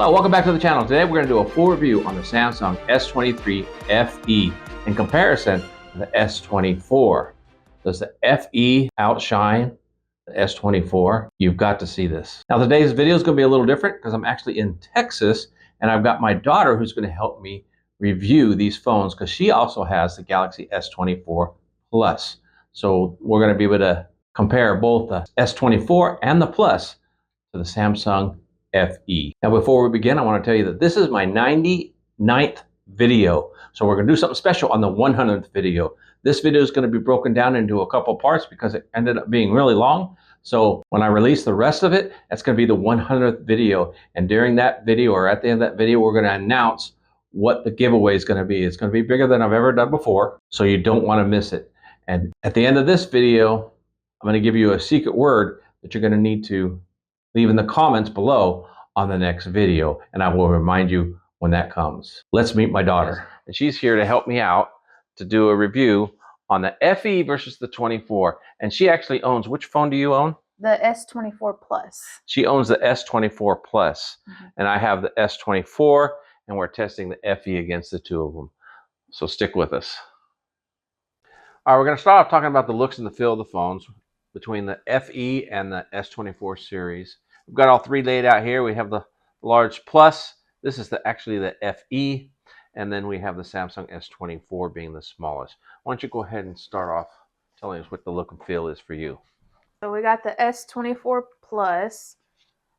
Hello, welcome back to the channel. Today we're going to do a full review on the Samsung S23 FE in comparison to the S24. Does the FE outshine the S24? You've got to see this. Now today's video is going to be a little different because I'm actually in Texas and I've got my daughter who's going to help me review these phones because she also has the Galaxy S24 Plus. So we're going to be able to compare both the S24 and the Plus to the Samsung FE. Now before we begin, I want to tell you that this is my 99th video. So we're going to do something special on the 100th video. This video is going to be broken down into a couple parts because it ended up being really long. So when I release the rest of it, that's going to be the 100th video. And during that video, or at the end of that video, we're going to announce what the giveaway is going to be. It's going to be bigger than I've ever done before, so you don't want to miss it. And at the end of this video, I'm going to give you a secret word that you're going to need to leave in the comments below on the next video, and I will remind you when that comes. Let's meet my daughter. And she's here to help me out to do a review on the FE versus the 24. And she actually owns, which phone do you own? The S24 Plus. She owns the S24 Plus, and I have the S24, and we're testing the FE against the two of them. So stick with us. All right, we're gonna start off talking about the looks and the feel of the phones between the FE and the S24 series. We've got all three laid out here. We have the large Plus. This is actually the FE. And then we have the Samsung S24 being the smallest. Why don't you go ahead and start off telling us what the look and feel is for you. So we got the S24 Plus.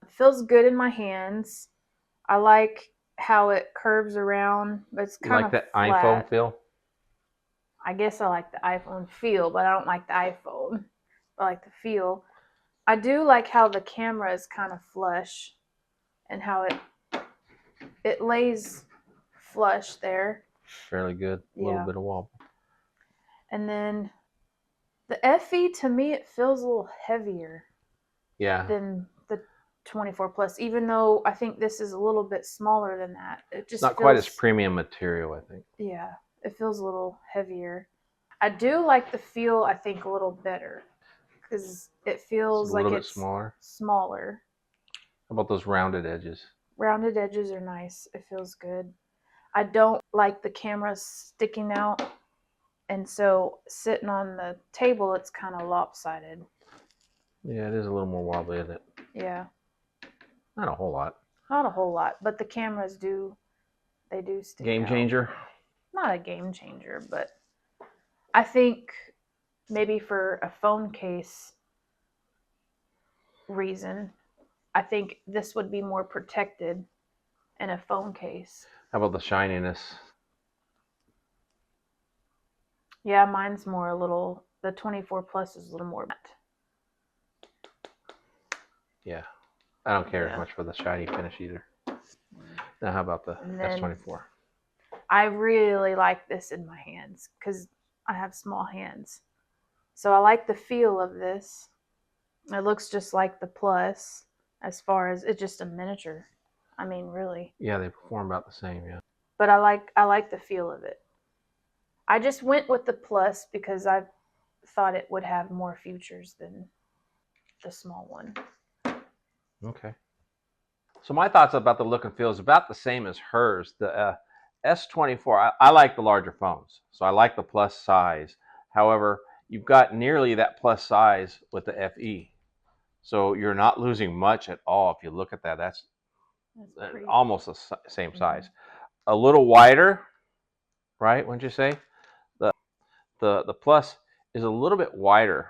It feels good in my hands. I like how it curves around, but it's kind of that flat. iPhone feel? I guess I like the iPhone feel, but I don't like the iPhone. I like the feel. I do like how the camera is kind of flush and how it lays flush there. Fairly good. A little bit of wobble. And then the FE, to me, it feels a little heavier than the 24 Plus, even though I think this is a little bit smaller than that. It just not quite as premium material, I think. Yeah, it feels a little heavier. I do like the feel, I think, a little better because it feels like it's smaller. How about those rounded edges? Rounded edges are nice. It feels good. I don't like the camera sticking out, and so sitting on the table, it's kind of lopsided. Yeah, it is a little more wobbly, isn't it? Yeah. Not a whole lot. Not a whole lot, but the cameras do stick Game out. changer? Not a game changer, but I think maybe for a phone case reason, I think this would be more protected in a phone case. How about the shininess? Yeah, mine's more the 24 Plus is a little more matte. Yeah, I don't care as much for the shiny finish either. Now how about the S24? I really like this in my hands because I have small hands. So I like the feel of this. It looks just like the Plus as far as it's just a miniature. I mean, really. Yeah, they perform about the same, yeah. But I like the feel of it. I just went with the Plus because I thought it would have more features than the small one. Okay. So my thoughts about the look and feel is about the same as hers. The S24, I like the larger phones. So I like the Plus size. However, you've got nearly that Plus size with the FE. So you're not losing much at all. If you look at that, that's almost the same size. A little wider, right? Wouldn't you say? The Plus is a little bit wider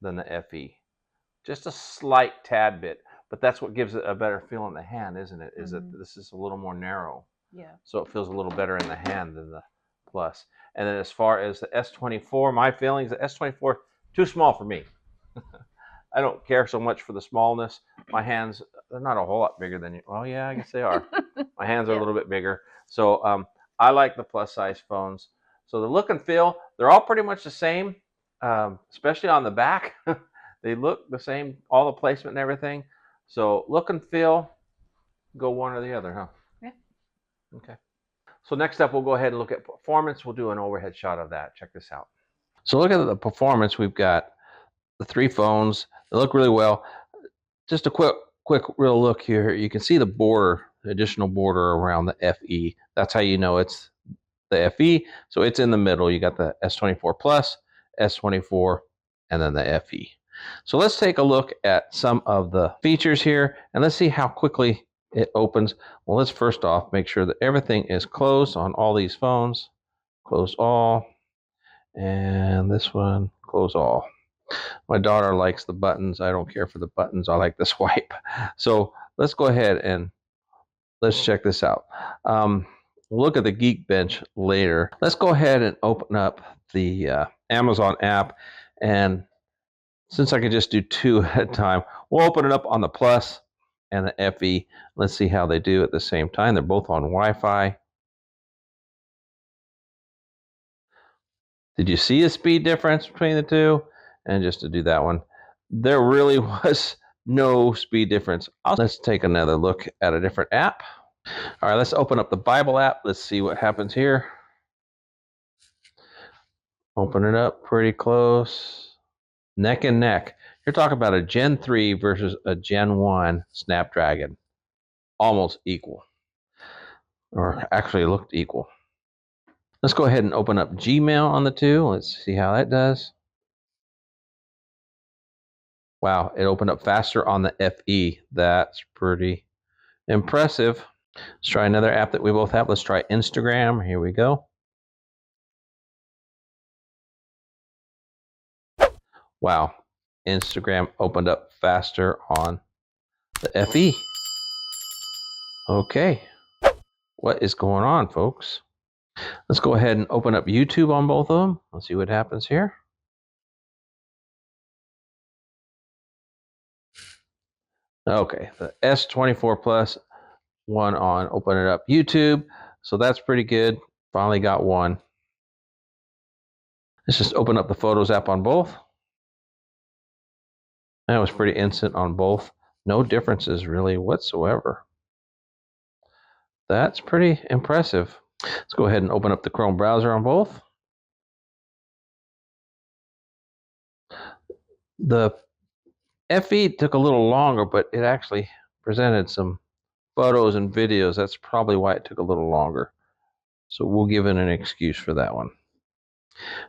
than the FE, just a slight tad bit. But that's what gives it a better feel in the hand, isn't it? Is that this is a little more narrow. Yeah. So it feels a little better in the hand than the Plus. And then as far as the S24, my feelings, the S24 too small for me. I don't care so much for the smallness. My hands, they're not a whole lot bigger than you. Well, yeah, I guess they are. My hands are a little bit bigger. So I like the plus size phones. So the look and feel, they're all pretty much the same, especially on the back. They look the same, all the placement and everything. So look and feel, go one or the other, huh? Yeah. Okay. So next up, we'll go ahead and look at performance. We'll do an overhead shot of that. Check this out. So look at the performance. We've got the three phones. They look really well. Just a quick real look here. You can see the border additional border around the FE. That's how you know it's the FE. So it's in the middle. You got the S24 Plus, S24, and then the FE. So let's take a look at some of the features here, and let's see how quickly it opens. Well, let's first off make sure that everything is closed on all these phones. Close all, and this one, close all. My daughter likes the buttons. I don't care for the buttons. I like the swipe. So let's go ahead and let's check this out. We'll look at the Geekbench later. Let's go ahead and open up the Amazon app. And since I can just do two at a time, we'll open it up on the Plus and the FE. Let's see how they do at the same time. They're both on Wi-Fi. Did you see a speed difference between the two? And just to do that one, there really was no speed difference. Let's take another look at a different app. All right, let's open up the Bible app. Let's see what happens here. Open it up pretty close. Neck and neck. You're talking about a Gen 3 versus a Gen 1 Snapdragon. Almost equal. Or actually looked equal. Let's go ahead and open up Gmail on the two. Let's see how that does. Wow, it opened up faster on the FE. That's pretty impressive. Let's try another app that we both have. Let's try Instagram. Here we go. Wow, Instagram opened up faster on the FE. Okay, what is going on, folks? Let's go ahead and open up YouTube on both of them. Let's see what happens here. Okay, the S24 Plus one on open it up YouTube. So that's pretty good. Finally got one. Let's just open up the Photos app on both. That was pretty instant on both. No differences really whatsoever. That's pretty impressive. Let's go ahead and open up the Chrome browser on both. The FE took a little longer, but it actually presented some photos and videos. That's probably why it took a little longer. So we'll give it an excuse for that one.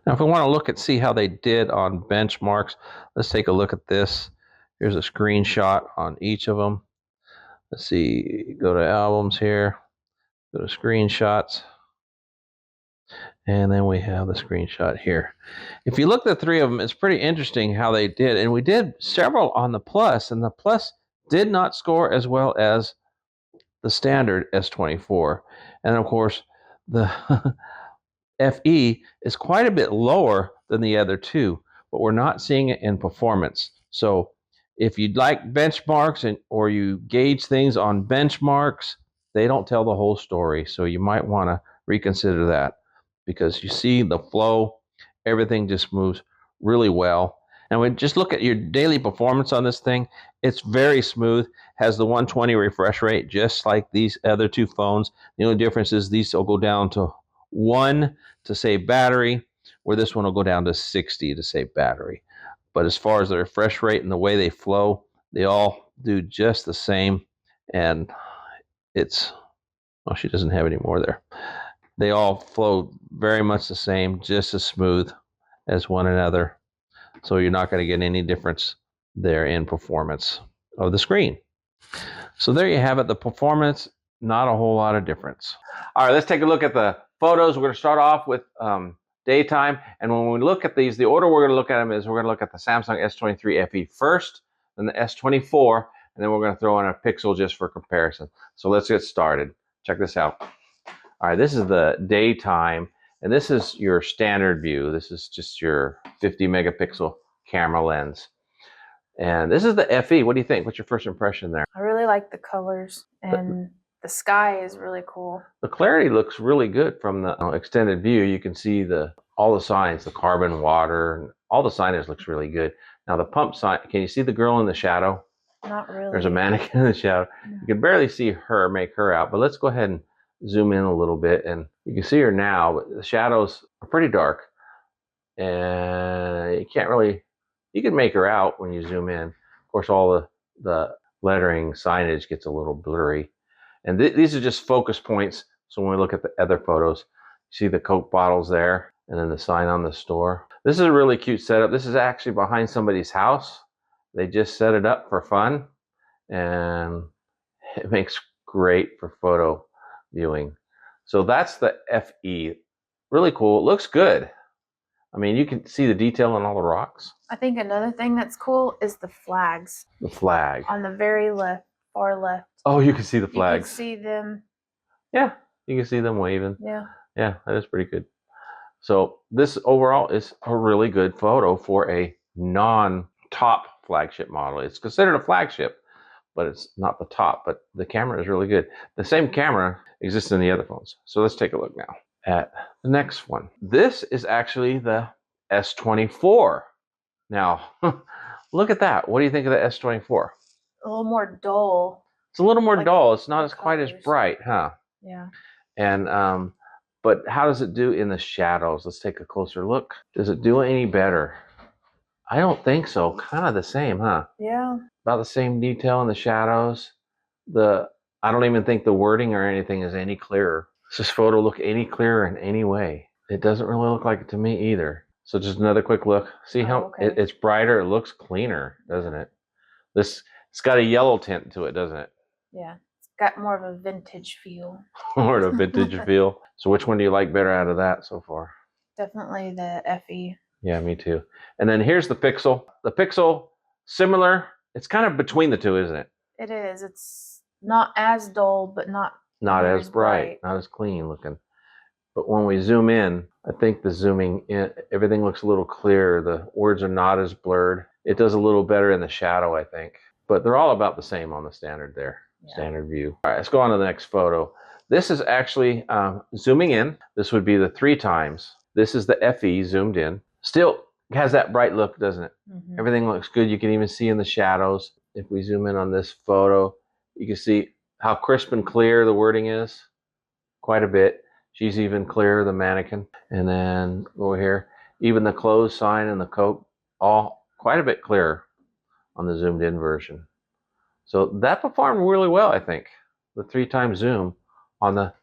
Now, if we want to look at see how they did on benchmarks, let's take a look at this. Here's a screenshot on each of them. Let's see, go to albums here, go to screenshots, and then we have the screenshot here. If you look at the three of them, it's pretty interesting how they did. And we did several on the Plus, and the Plus did not score as well as the standard S24. And of course, the FE is quite a bit lower than the other two, but we're not seeing it in performance. So if you'd like benchmarks or you gauge things on benchmarks, they don't tell the whole story. So you might want to reconsider that, because you see the flow, everything just moves really well. And when just look at your daily performance on this thing, it's very smooth, has the 120 refresh rate, just like these other two phones. The only difference is these will go down to 1 to save battery, where this one will go down to 60 to save battery. But as far as the refresh rate and the way they flow, they all do just the same. And it's, oh, she doesn't have any more there. They all flow very much the same, just as smooth as one another. So you're not going to get any difference there in performance of the screen. So there you have it, the performance, not a whole lot of difference. All right, let's take a look at the photos. We're going to start off with daytime. And when we look at these, the order we're going to look at them is we're going to look at the Samsung S23 FE first, then the S24, and then we're going to throw in a Pixel just for comparison. So let's get started. Check this out. All right, this is the daytime, and this is your standard view. This is just your 50 megapixel camera lens. And this is the FE. What do you think? What's your first impression there? I really like the colors, and the sky is really cool. The clarity looks really good from the extended view. You can see all the signs, the carbon, water, and all the signage looks really good. Now the pump sign, can you see the girl in the shadow? Not really. There's a mannequin in the shadow. No. You can barely see her, make her out, but let's go ahead and zoom in a little bit, and you can see her now, but the shadows are pretty dark, and you can't really, you can make her out when you zoom in. Of course, all the lettering signage gets a little blurry. And these are just focus points. So when we look at the other photos, see the Coke bottles there and then the sign on the store. This is a really cute setup. This is actually behind somebody's house. They just set it up for fun, and it makes great for photo viewing. So that's the FE. Really cool. It looks good. I mean, you can see the detail on all the rocks. I think another thing that's cool is the flags. The flag. On the very left, far left. Oh, you can see the flags. You can see them. Yeah, you can see them waving. Yeah. Yeah, that is pretty good. So this overall is a really good photo for a non-top flagship model. It's considered a flagship, but it's not the top, but the camera is really good. The same camera exists in the other phones. So let's take a look now at the next one. This is actually the S24. Now, look at that. What do you think of the S24? A little more dull. It's a little more Like dull. It's not the as quite as colors. bright, huh? Yeah. And but how does it do in the shadows? Let's take a closer look. Does it do any better? I don't think so. Kind of the same, huh? Yeah. About the same detail in the shadows. I don't even think the wording or anything is any clearer. Does this photo look any clearer in any way? It doesn't really look like it to me either. So just another quick look. See how it's brighter? It looks cleaner, doesn't it? It's got a yellow tint to it, doesn't it? Yeah. It's got more of a vintage feel. More of a vintage feel. So which one do you like better out of that so far? Definitely the FE. Yeah, me too. And then here's the Pixel. The Pixel, similar. It's kind of between the two, isn't it? It is. It's not as dull, but not as bright, not as clean looking. But when we zoom in, I think the zooming in, everything looks a little clearer. The words are not as blurred. It does a little better in the shadow, I think. But they're all about the same on the standard there, standard view. All right, let's go on to the next photo. This is actually zooming in. This would be the 3 times. This is the FE zoomed in. Still has that bright look, doesn't it? Mm-hmm. Everything looks good. You can even see in the shadows. If we zoom in on this photo, you can see how crisp and clear the wording is. Quite a bit. She's even clearer, the mannequin. And then over here, even the clothes sign and the Coke, all quite a bit clearer on the zoomed in version. So that performed really well, I think. The 3 times zoom on the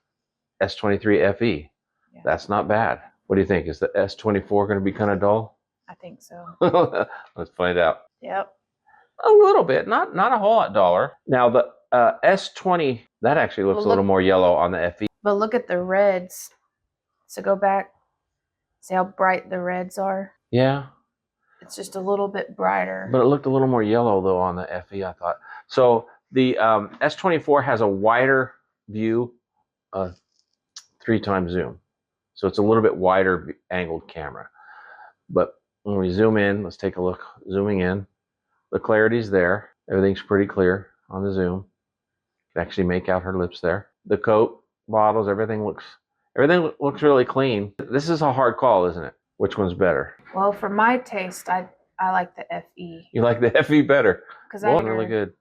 S23 FE. Yeah. That's not bad. What do you think? Is the S24 going to be kind of dull? I think so. Let's find out. Yep. A little bit, not a whole lot duller. Now the S20, that actually looks a little more yellow on the FE. But look at the reds. So go back. See how bright the reds are? Yeah. It's just a little bit brighter. But it looked a little more yellow though on the FE, I thought. So the S24 has a wider view, 3 times zoom. So it's a little bit wider angled camera. But when we zoom in, let's take a look. Zooming in, the clarity's there. Everything's pretty clear on the zoom. You can actually make out her lips there. The Coke bottles, everything looks really clean. This is a hard call, isn't it? Which one's better? Well, for my taste, I like the FE. You like the FE better? Because it's really good.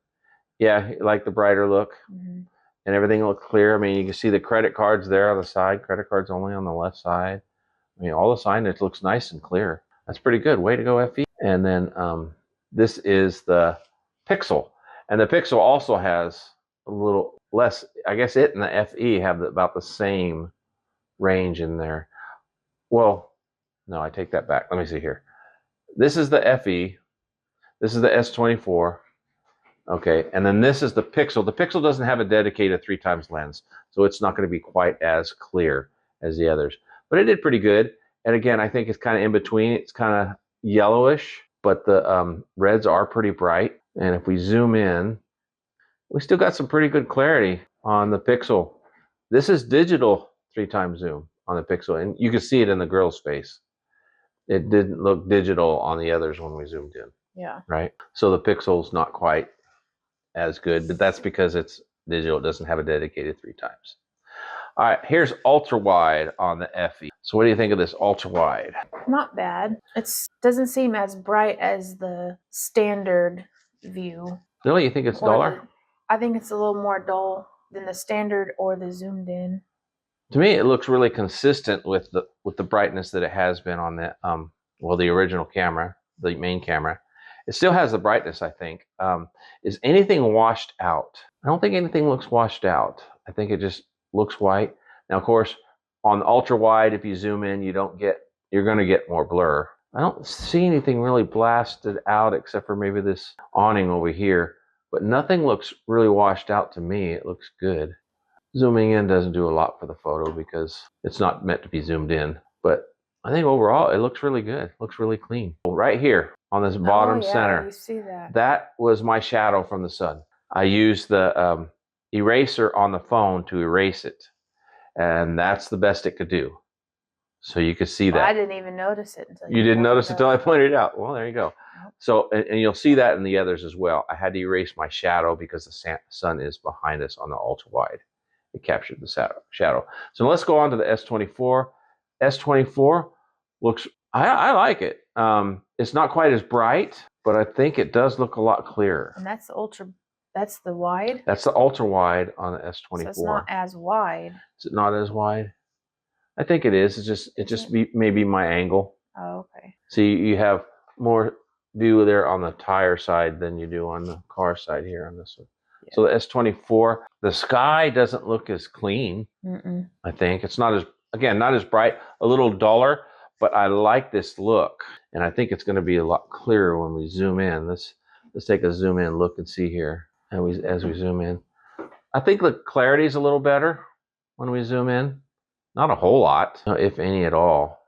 Yeah, you like the brighter look. Mm-hmm. And everything looks clear. I mean, you can see the credit cards there on the side. Credit cards only on the left side. I mean, all the signage looks nice and clear. That's pretty good. Way to go, FE. And then this is the Pixel. And the Pixel also has a little less. I guess it and the FE have about the same range in there. Well, no, I take that back. Let me see here. This is the FE. This is the S24. Okay, and then this is the Pixel. The Pixel doesn't have a dedicated 3 times lens, so it's not going to be quite as clear as the others. But it did pretty good. And again, I think it's kind of in between. It's kind of yellowish, but the reds are pretty bright. And if we zoom in, we still got some pretty good clarity on the Pixel. This is digital 3 times zoom on the Pixel, and you can see it in the girl's face. It didn't look digital on the others when we zoomed in. Yeah. Right? So the Pixel's not quite as good, but that's because it's digital. It doesn't have a dedicated 3 times. All right, here's ultra wide on the FE. So what do you think of this ultra wide? Not bad. It doesn't seem as bright as the standard view. Really? You think it's duller? I think it's a little more dull than the standard or the zoomed in. To me, it looks really consistent with the brightness that it has been on the the original camera, the main camera. It still has the brightness, I think. Is anything washed out? I don't think anything looks washed out. I think it just looks white. Now, of course, on the ultra wide, if you zoom in, you're going to get more blur. I don't see anything really blasted out except for maybe this awning over here, but nothing looks really washed out to me. It looks good. Zooming in doesn't do a lot for the photo because it's not meant to be zoomed in, but I think overall it looks really good. It looks really clean. Right here on this bottom center, you see that. That was my shadow from the sun. I used the eraser on the phone to erase it, and that's the best it could do. So you could see that. I didn't even notice it until you didn't notice it until I pointed it out. Well, there you go. So, and you'll see that in the others as well. I had to erase my shadow because the sun is behind us on the ultra wide. It captured the shadow. So let's go on to the S24. S24 looks, I like it. It's not quite as bright, but I think it does look a lot clearer. And that's the ultra, that's the wide? That's the ultra wide on the S24. So it's not as wide. Is it not as wide? I think it is. It just maybe my angle. Oh, okay. See, you have more view there on the tire side than you do on the car side here on this one. Yeah. So the S24, the sky doesn't look as clean. I think it's not as bright, a little duller, but I like this look, and I think it's going to be a lot clearer when we zoom in. Let's take a zoom in look and see here as we zoom in. I think the clarity is a little better when we zoom in. Not a whole lot, if any at all.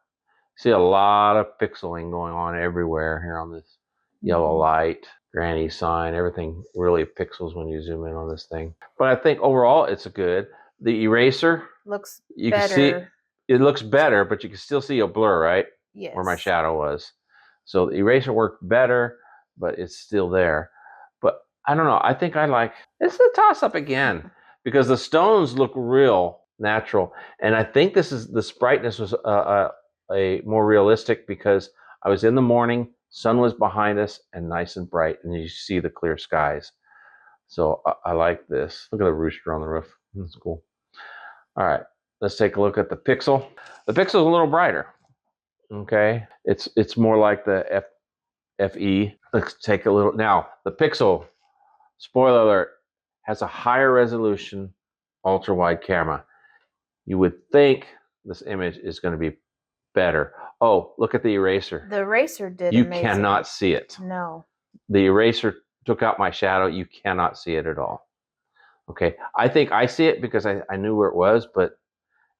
See a lot of pixeling going on everywhere here on this yellow light, granny sign, everything really pixels when you zoom in on this thing. But I think overall it's good. The eraser looks you better. Can see it looks better, but you can still see a blur, right? Yes. Where my shadow was. So the eraser worked better, but it's still there. But I don't know. I think it's a toss up again because the stones look real natural, and I think this brightness was a more realistic because I was in the morning, sun was behind us and nice and bright, and you see the clear skies. So I like this. Look at the rooster on the roof. That's cool. All right, let's take a look at the pixel. The pixel's a little brighter. Okay, it's more like the FE. Let's take a little now. The pixel, spoiler alert, has a higher resolution ultra wide camera. You would think this image is going to be better. Oh, look at the eraser. The eraser did You amazing. cannot see it. No. The eraser took out my shadow. You cannot see it at all. Okay. I think I see it because I knew where it was, but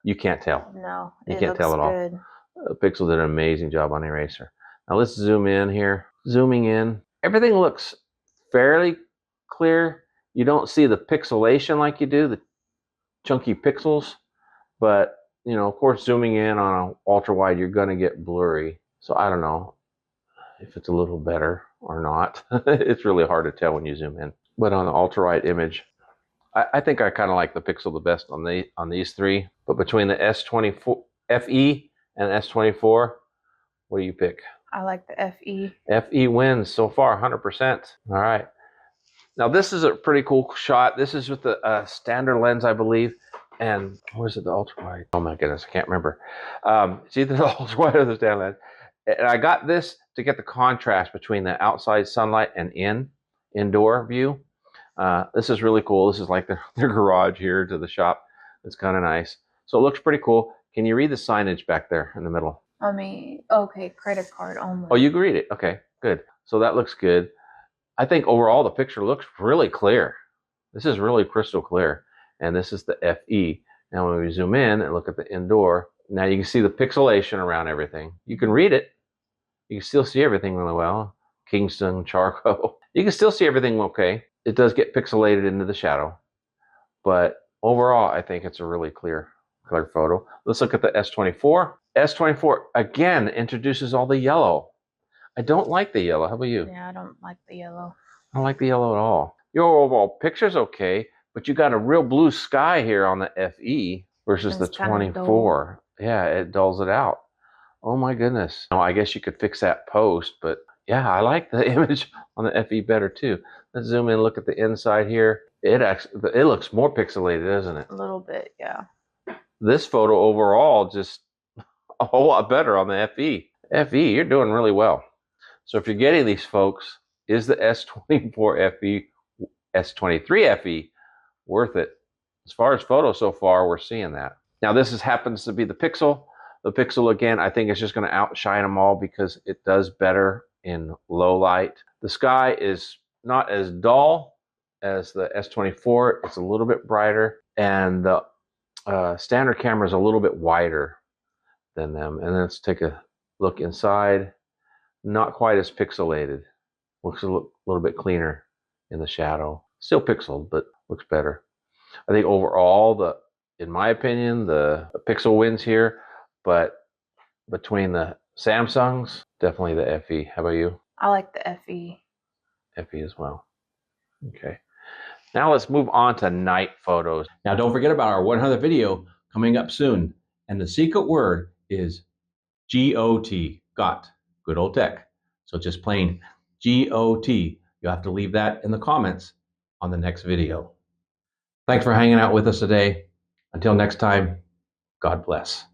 you can't tell. No. You can't tell at all. Good. Pixel did an amazing job on the eraser. Now let's zoom in here. Zooming in. Everything looks fairly clear. You don't see the pixelation like you do, the chunky pixels. But, of course, zooming in on an ultra wide, you're going to get blurry. So I don't know if it's a little better or not. It's really hard to tell when you zoom in. But on the ultra wide image, I think I kind of like the pixel the best on these three. But between the S24 FE and S24, what do you pick? I like the FE. FE wins so far, 100%. All right. Now this is a pretty cool shot. This is with the standard lens, I believe. And where's it, the ultra wide? Oh my goodness, I can't remember. It's either the ultra wide or the standard lens. And I got this to get the contrast between the outside sunlight and indoor view. This is really cool. This is like their garage here to the shop. It's kind of nice. So it looks pretty cool. Can you read the signage back there in the middle? Okay, credit card only. Oh, you can read it. Okay, good. So that looks good. I think overall the picture looks really clear. This is really crystal clear. And this is the FE. Now when we zoom in and look at the indoor, now you can see the pixelation around everything. You can read it. You can still see everything really well. Kingston, charcoal. You can still see everything okay. It does get pixelated into the shadow. But overall, I think it's a really clear photo. Let's look at the S24. S24, again, introduces all the yellow. I don't like the yellow. How about you? Yeah, I don't like the yellow. I don't like the yellow at all. Your overall picture's okay, but you got a real blue sky here on the FE versus the 24. Yeah, it dulls it out. Oh my goodness. Oh, I guess you could fix that post, but yeah, I like the image on the FE better too. Let's zoom in, look at the inside here. It looks more pixelated, doesn't it? A little bit, yeah. This photo overall just a whole lot better on the FE. FE, you're doing really well. So if you're getting these, folks, is the S24 FE, S23 FE worth it? As far as photos so far, we're seeing that. Now this happens to be the Pixel. The Pixel, again, I think is just going to outshine them all because it does better in low light. The sky is not as dull as the S24. It's a little bit brighter, and the standard camera is a little bit wider than them. And let's take a look inside. Not quite as pixelated. Looks a little bit cleaner in the shadow. Still pixeled, but looks better. I think overall, in my opinion, the Pixel wins here, but between the Samsungs, definitely the FE. How about you? I like the FE. FE as well. Okay. Now let's move on to night photos. Now don't forget about our 100th video coming up soon. And the secret word is GOT, got, good old tech. So just plain GOT. You'll have to leave that in the comments on the next video. Thanks for hanging out with us today. Until next time, God bless.